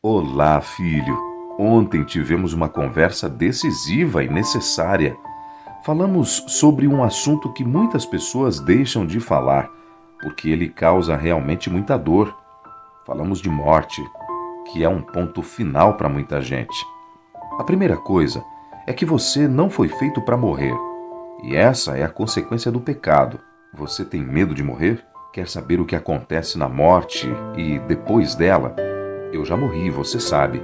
Olá, filho. Ontem tivemos uma conversa decisiva e necessária. Falamos sobre um assunto que muitas pessoas deixam de falar, porque ele causa realmente muita dor. Falamos de morte, que é um ponto final para muita gente. A primeira coisa é que você não foi feito para morrer, e essa é a consequência do pecado. Você tem medo de morrer? Quer saber o que acontece na morte e depois dela? Eu já morri, você sabe,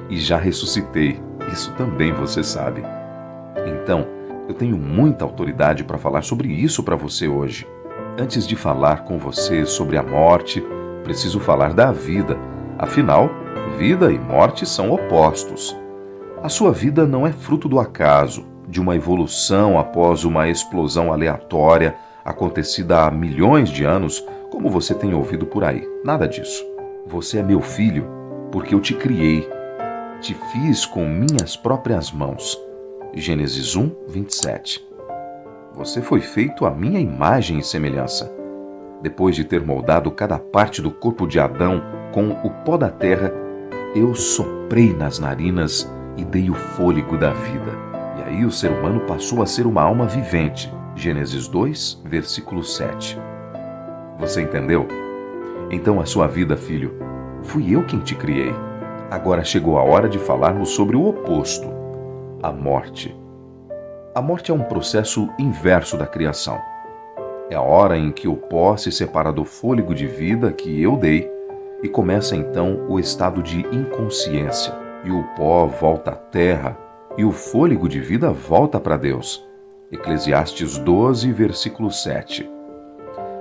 e já ressuscitei, isso também você sabe. Então, eu tenho muita autoridade para falar sobre isso para você hoje. Antes de falar com você sobre a morte, preciso falar da vida. Afinal, vida e morte são opostos. A sua vida não é fruto do acaso, de uma evolução após uma explosão aleatória acontecida há milhões de anos, como você tem ouvido por aí. Nada disso. Você é meu filho, porque eu te criei. Te fiz com minhas próprias mãos. Gênesis 1, 27. Você foi feito à minha imagem e semelhança. Depois de ter moldado cada parte do corpo de Adão com o pó da terra, eu soprei nas narinas e dei o fôlego da vida. E aí o ser humano passou a ser uma alma vivente. Gênesis 2, versículo 7. Você entendeu? Então a sua vida, filho, fui eu quem te criei. Agora chegou a hora de falarmos sobre o oposto, a morte. A morte é um processo inverso da criação. É a hora em que o pó se separa do fôlego de vida que eu dei e começa então o estado de inconsciência. E o pó volta à terra e o fôlego de vida volta para Deus. Eclesiastes 12, versículo 7.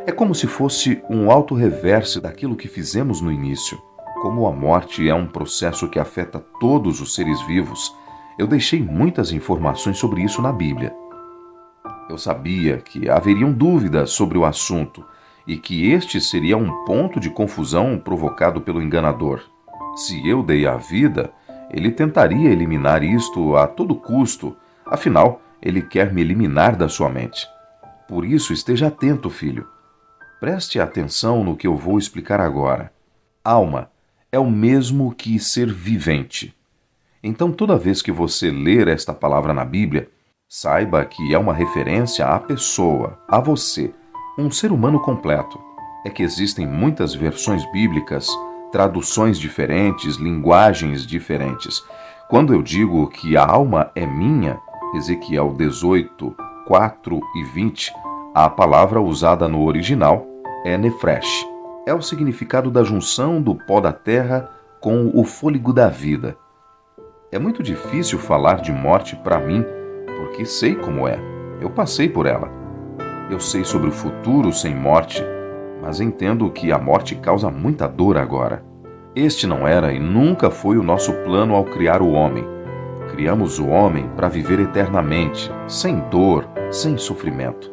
É como se fosse um auto-reverse daquilo que fizemos no início. Como a morte é um processo que afeta todos os seres vivos, eu deixei muitas informações sobre isso na Bíblia. Eu sabia que haveriam dúvidas sobre o assunto e que este seria um ponto de confusão provocado pelo enganador. Se eu dei a vida, ele tentaria eliminar isto a todo custo, afinal, ele quer me eliminar da sua mente. Por isso, esteja atento, filho. Preste atenção no que eu vou explicar agora. Alma é o mesmo que ser vivente. Então, toda vez que você ler esta palavra na Bíblia, saiba que é uma referência à pessoa, a você, um ser humano completo. É que existem muitas versões bíblicas, traduções diferentes, linguagens diferentes. Quando eu digo que a alma é minha, Ezequiel 18, 4 e 20, a palavra usada no original é nefresh. É o significado da junção do pó da terra com o fôlego da vida. É muito difícil falar de morte para mim, porque sei como é. Eu passei por ela. Eu sei sobre o futuro sem morte, mas entendo que a morte causa muita dor agora. Este não era e nunca foi o nosso plano ao criar o homem. Criamos o homem para viver eternamente, sem dor, sem sofrimento.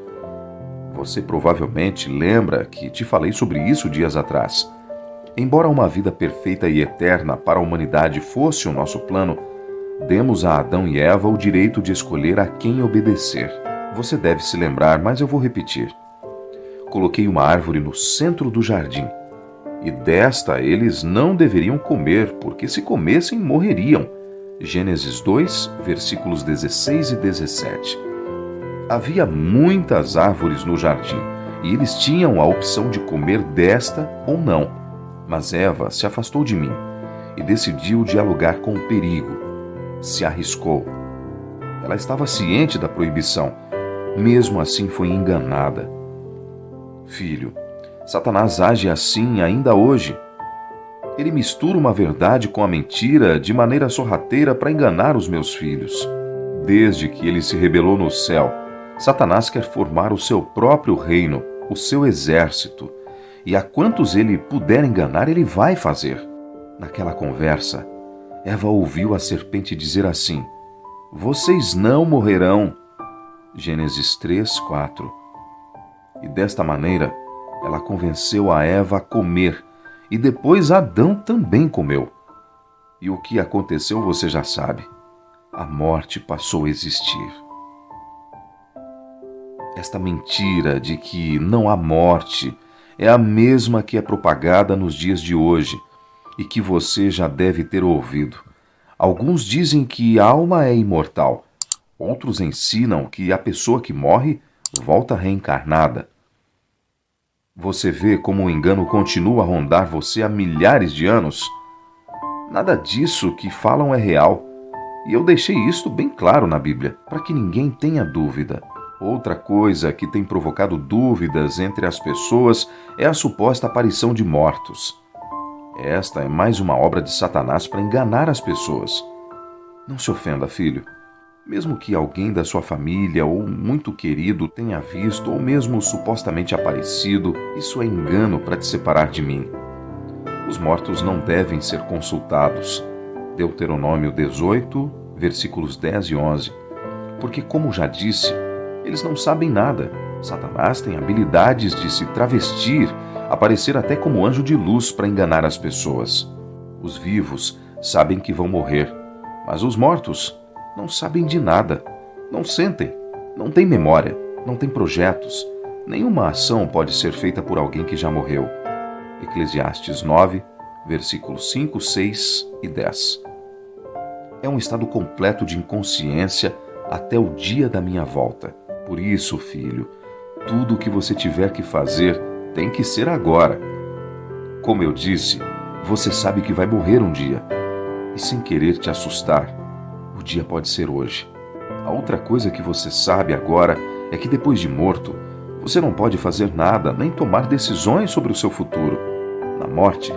Você provavelmente lembra que te falei sobre isso dias atrás. Embora uma vida perfeita e eterna para a humanidade fosse o nosso plano, demos a Adão e Eva o direito de escolher a quem obedecer. Você deve se lembrar, mas eu vou repetir. Coloquei uma árvore no centro do jardim, e desta eles não deveriam comer, porque se comessem, morreriam. Gênesis 2, versículos 16 e 17. Havia muitas árvores no jardim, e eles tinham a opção de comer desta ou não. Mas Eva se afastou de mim e decidiu dialogar com o perigo. Se arriscou. Ela estava ciente da proibição, mesmo assim foi enganada. Filho, Satanás age assim ainda hoje. Ele mistura uma verdade com a mentira de maneira sorrateira para enganar os meus filhos. Desde que ele se rebelou no céu, Satanás quer formar o seu próprio reino, o seu exército, e a quantos ele puder enganar, ele vai fazer. Naquela conversa, Eva ouviu a serpente dizer assim: "Vocês não morrerão." Gênesis 3, 4. E desta maneira, ela convenceu a Eva a comer, e depois Adão também comeu. E o que aconteceu você já sabe. A morte passou a existir. Esta mentira de que não há morte é a mesma que é propagada nos dias de hoje. e que você já deve ter ouvido. Alguns dizem que a alma é imortal. Outros ensinam que a pessoa que morre volta reencarnada. Você vê como o engano continua a rondar você há milhares de anos? Nada disso que falam é real. E eu deixei isto bem claro na Bíblia, para que ninguém tenha dúvida. Outra coisa que tem provocado dúvidas entre as pessoas é a suposta aparição de mortos. Esta é mais uma obra de Satanás para enganar as pessoas. Não se ofenda, filho. Mesmo que alguém da sua família ou muito querido tenha visto ou mesmo supostamente aparecido, isso é engano para te separar de mim. Os mortos não devem ser consultados. Deuteronômio 18, versículos 10 e 11. Porque, como já disse, eles não sabem nada. Satanás tem habilidades de se travestir, aparecer até como anjo de luz para enganar as pessoas. Os vivos sabem que vão morrer, mas os mortos não sabem de nada, não sentem, não têm memória, não têm projetos. Nenhuma ação pode ser feita por alguém que já morreu. Eclesiastes 9, versículos 5, 6 e 10. É um estado completo de inconsciência até o dia da minha volta. Por isso, filho, tudo o que você tiver que fazer tem que ser agora. Como eu disse, você sabe que vai morrer um dia. E sem querer te assustar, o dia pode ser hoje. A outra coisa que você sabe agora é que depois de morto, você não pode fazer nada nem tomar decisões sobre o seu futuro. Na morte,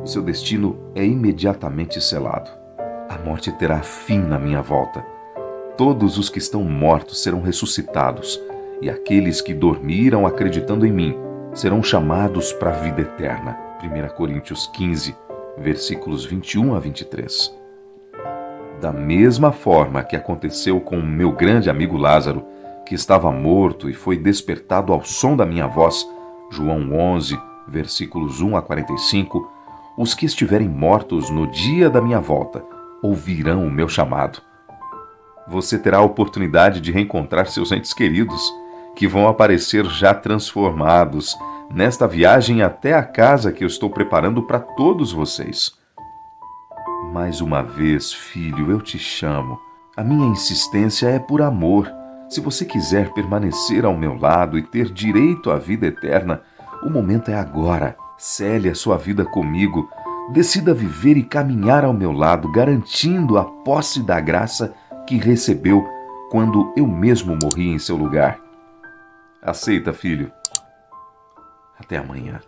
o seu destino é imediatamente selado. A morte terá fim na minha volta. Todos os que estão mortos serão ressuscitados, e aqueles que dormiram acreditando em mim serão chamados para a vida eterna. 1 Coríntios 15, versículos 21 a 23. Da mesma forma que aconteceu com o meu grande amigo Lázaro, que estava morto e foi despertado ao som da minha voz, João 11, versículos 1 a 45, os que estiverem mortos no dia da minha volta ouvirão o meu chamado. Você terá a oportunidade de reencontrar seus entes queridos, que vão aparecer já transformados nesta viagem até a casa que eu estou preparando para todos vocês. Mais uma vez, filho, eu te chamo. A minha insistência é por amor. Se você quiser permanecer ao meu lado e ter direito à vida eterna, o momento é agora. Cele a sua vida comigo. Decida viver e caminhar ao meu lado, garantindo a posse da graça que recebeu quando eu mesmo morri em seu lugar. Aceita, filho. Até amanhã.